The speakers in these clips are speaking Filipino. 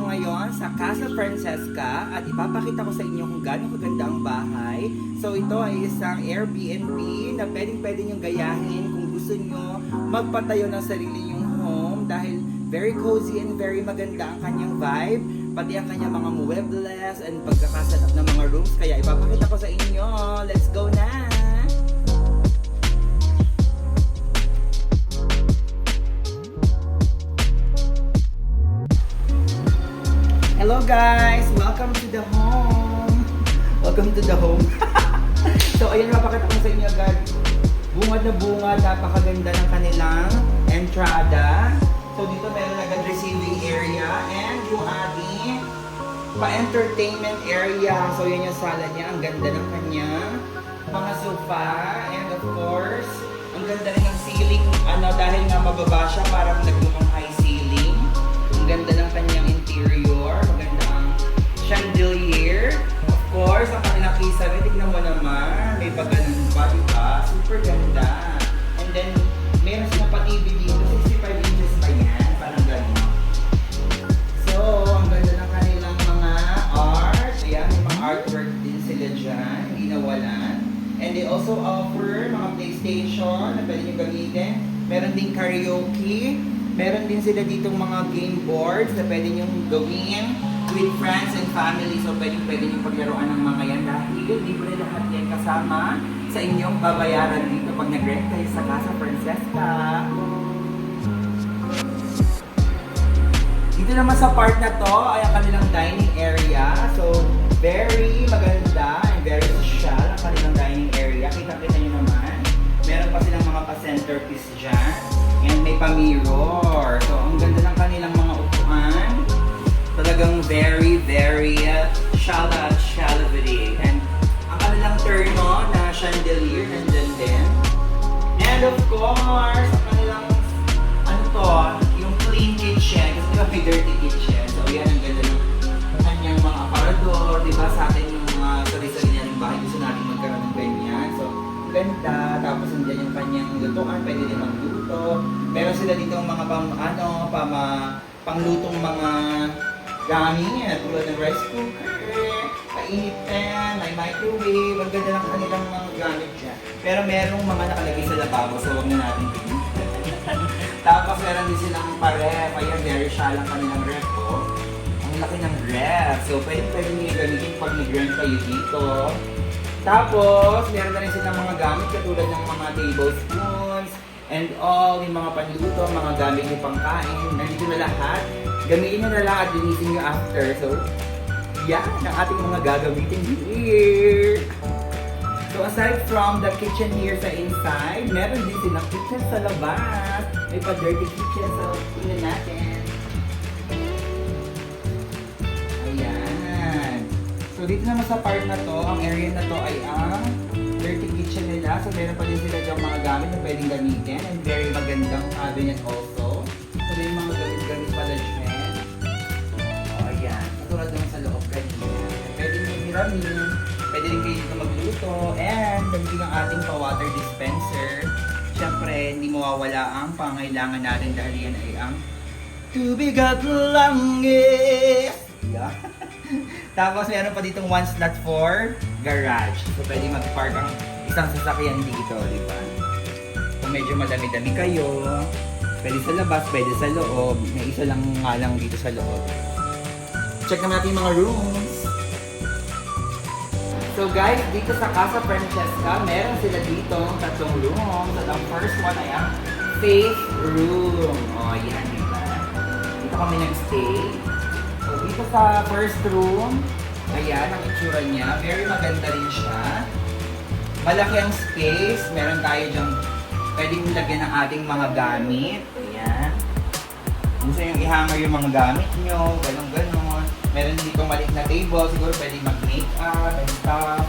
ngayon sa Casa Francesca at ipapakita ko sa inyo kung gaano kaganda ang bahay. So ito ay isang Airbnb na pwede nyo gayahin kung gusto nyo magpatayo ng sarili nyong home dahil very cozy and very maganda ang kanyang vibe. Pati ang kanyang mga muebles and pagkakaset up ng mga rooms. Kaya ipapakita ko sa inyo. Let's go na! Hello guys! Welcome to the home! Welcome to the home! So ayun, mapakita ko sa inyo agad. Bungad na bungad, napakaganda ng kanilang entrada. So dito meron agad receiving area and yung ating pa-entertainment area. So yun yung sala niya, ang ganda ng kanyang mga sofa. And of course, ang ganda rin ng ceiling. Dahil nga mababa siya, parang nagmumang high ceiling. Ang ganda ng kanyang interior. Maganda ang chandelier. Of course, ang kanilang kisame, tignan mo naman. May paganon pa, diba? Super ganda. And then, meron silang pa-TV dito. 65 inches pa yan. Parang gano'n. So, ang ganda ng kanilang mga art. Ayan, may mga artwork din sila dyan. Hindi nawalan. And they also offer mga PlayStation na pwede nyo gamitin. Meron din karaoke. Meron din sila ditong mga game boards na pwede nyo gawin with friends and family. So, pwede nyo paglaruan ng mga yan dahil libre lahat yan kasama sa inyong babayaran dito pag nag-rent kayo sa Casa Francesca. Dito naman sa part na to ay ang kanilang dining area. So, very maganda and very social ang kanilang dining area. Kita-kita nyo naman. Meron pa silang mga pa-centerpiece dyan. And may pa-mirror. So, ang ganda ng kanilang mga upuan. Talagang very shallow-shallowity. And ang kanilang turno na chandelier nandun din. And of course, ang kanilang, yung clean kitchen. Kasi diba may dirty kitchen. So, yan ang ganda ng kanyang mga aparador. Diba sa atin yung mga sarili-sarili niya ng bahay. Gusto natin magkaroon ng ganyan. So, ganda. Tapos nandiyan yung kanyang lutuan. Pwede din magluto. Meron sila dito mga panglutong mga gamit. Tulad ng rice cooker, mainit pan, may microwave. Ang ganda ng kanilang mga gamit dyan. Pero merong mga nakalagay sa lababo. So, huwag na natin tingin. Tapos meron din silang pa-ref. Ayan, very shallow ang kanilang ref. Oh. Ang laki ng ref. So, pwede nyo gamitin pag nag-rent kayo dito. Tapos, meron na rin silang mga gamit katulad ng mga tablespoons and all, yung mga panluto, mga gamit yung pangkain. Nandito na lahat. Gamitin nyo na lang at linisin nyo after. So, yan ang ating mga gagamitin here. So, aside from the kitchen here sa inside, meron din silang kitchen sa labas. May pa-dirty kitchen. So, tingnan natin. Ayan. So, dito naman sa part na to, ang area na to ay ang dirty kitchen nila. So, meron pa din sila dyan mga gamit na pwedeng gamitin. And very magandang cabinet also. So, may mga gamit-gamit pala dyan. O, ayan. Katulad naman sa loob kanina. Pwede nyo hiramin. Pwede rin kayo dito magluto. And, gamitin ang ating pa-water dispenser. Siyempre, hindi mawawala ang pangailangan natin dahil yan ay ang tubig at langis. Yeah. Tapos meron pa ditong one slot for garage. So pwede mag-park ang isang sasakyan dito, di ba? Kung medyo madami-dami kayo, pwede sa labas, pwede sa loob. May isa lang nga lang dito sa loob. Check naman natin yung mga rooms. So guys, dito sa Casa Francesca, meron sila dito tatlong rooms. At ang first one ay ang faith room. O, yan, di ba? Dito kami nag-stay. So, dito sa first room, ayan ang itsura niya. Very maganda rin siya. Malaki ang space. Meron tayo dyan, pwedeng lagyan ng ating mga gamit. Ayan. Gusto nyo i-hanger yung mga gamit nyo, ganon-ganon. Meron dito maliit na table, siguro pwedeng mag-make-up and stuff.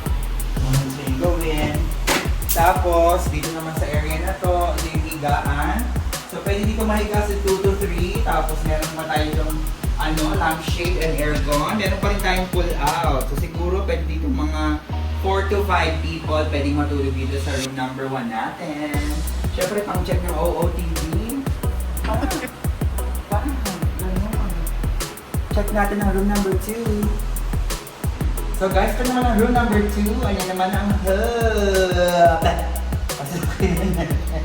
Kung gusto nyo gawin. Tapos, dito naman sa area na to, ito yung higaan. So, pwede dito mahiga sa 2 to 3. Tapos, meron pa tayo yung lampshade and aircon. Meron pa rin tayong pull-out. So, siguro pwede dito mga 4 to 5 people pwedeng matulog dito sa room number 1 natin. Siyempre, pang-check ng OOTD. Parang, ganun. check natin ang room number 2. So guys, ito naman ang room number 2. Ayan naman ang hub. Pasukin na natin.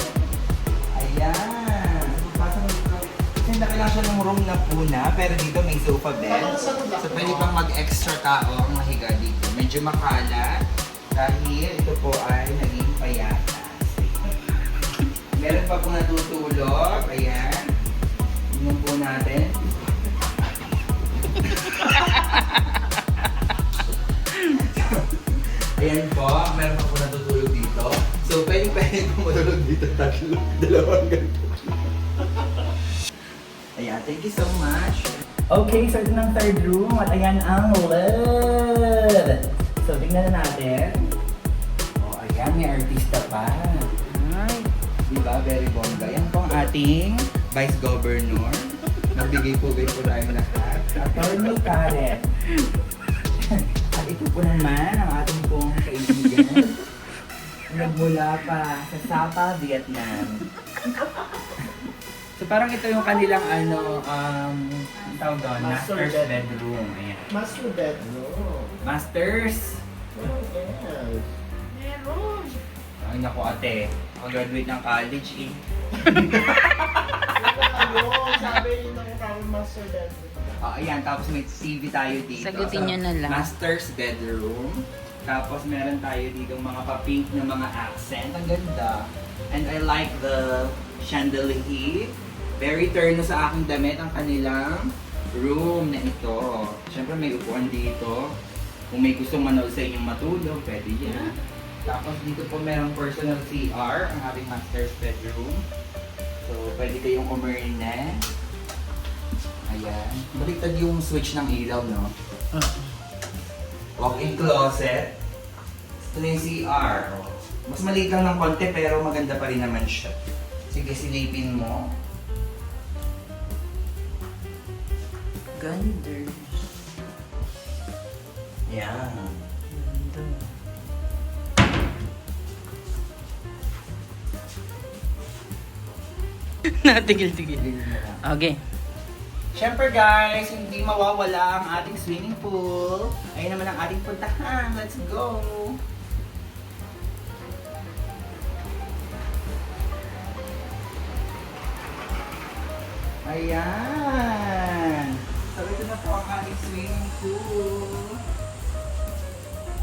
Ayan. Pasok dito. Kasi laki lang siya ng room na puna, pero dito may sofa bed. So pwede pang mag-extra tao ang mahiga dito. Medyo makalat dahil ito po ay naging payatas. Meron pa po natutulog. Ayan. Tingnan po natin. Ayan po, meron pa po natutulog dito. So, pwede po matulog dito tatlo. Dalawang ganito. Ayan, thank you so much. Okay, so ito ng third room at ayan ang LED. So, tingnan na natin. Oh, ayan, may artista pa. Ay, diba? Very bongga. Yan po ang ating Vice Governor. Nagbigay-pugay po tayo lahat. Attorney Karen. At ito po naman ang ating pong kaibigan. Nagmula pa sa Sapa, Vietnam. So parang ito yung kanilang ang tawag doon, master's bedroom. Ayan. Master bedroom. Masters! Oh, yes. Meron. Ay naku ate, ako graduate ng college eh. Sabi yun ang tawag master bedroom. Ayan, tapos may TV tayo dito. Sagutin nyo na lang. Master's bedroom. Tapos meron tayo dito mga pa-pink na mga accent. Ang ganda. And I like the chandelier. Very turno sa aking damit ang kanilang room na ito. Siyempre may upuan dito. Kung may gustong manood sa inyong matulog, pwede yan. Tapos dito po merong personal CR, ang ating master's bedroom. So pwede kayong umirne. Ayan. Baliktad yung switch ng ilaw, no? Walk-in closet. Ito na yung CR. Mas maliit lang ng konti pero maganda pa rin naman siya. Sige, silipin mo. Ganda. Yan. Natigil-tigil. Okay. Siyempre guys, hindi mawawala ang ating swimming pool. Ayun naman ang ating puntahan. Let's go! Ayan! So ito na po ang ating swimming pool.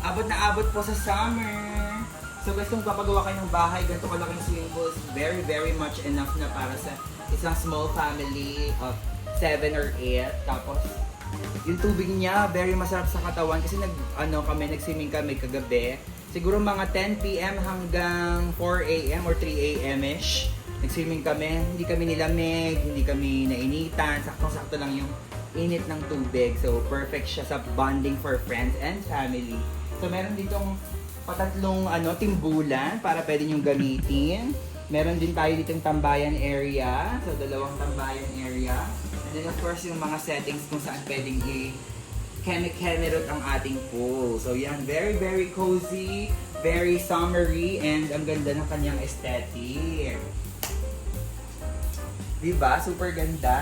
Abot na abot po sa summer. So guys, kung papagawa kayo ng bahay, ganito kalaking swimming pool is very very much enough na para sa isang small family of 7 or 8. Tapos yung tubig niya very masarap sa katawan kasi nag-swimming kami kagabi. Siguro mga 10 PM hanggang 4 AM or 3 AM-ish. Nag-swimming kami, hindi kami nilamig, hindi kami nainitan, saktong-sakto lang yung init ng tubig. So perfect siya sa bonding for friends and family. So meron ditong patatlong timbulan para pwede niyong gamitin. Meron din tayo ditong tambayan area. So dalawang tambayan area. And then of course yung mga settings kung saan pwedeng i-keme-keme ang ating pool. So yan, very very cozy, very summery, and ang ganda ng kanyang aesthetic. Diba? Super ganda.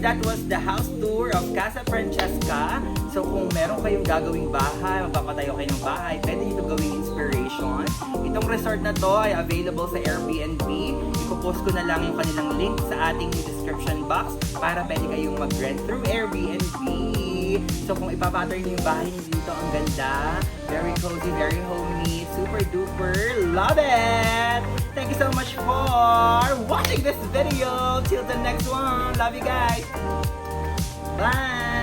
that was the house tour of Casa Francesca. So kung meron kayong gagawing bahay, magpapatayo kayo ng bahay, pwede nyo gawing inspiration. Itong resort na to ay available sa Airbnb. Ipopost ko na lang yung kanilang link sa ating description box para pwede kayong mag-rent through Airbnb. So kung ipapattern niyo yung bahay niyo dito, ang ganda. Very cozy, very homey, super duper. Love it! Thank you so much for watching this video. Till the next one. Love you guys. Bye!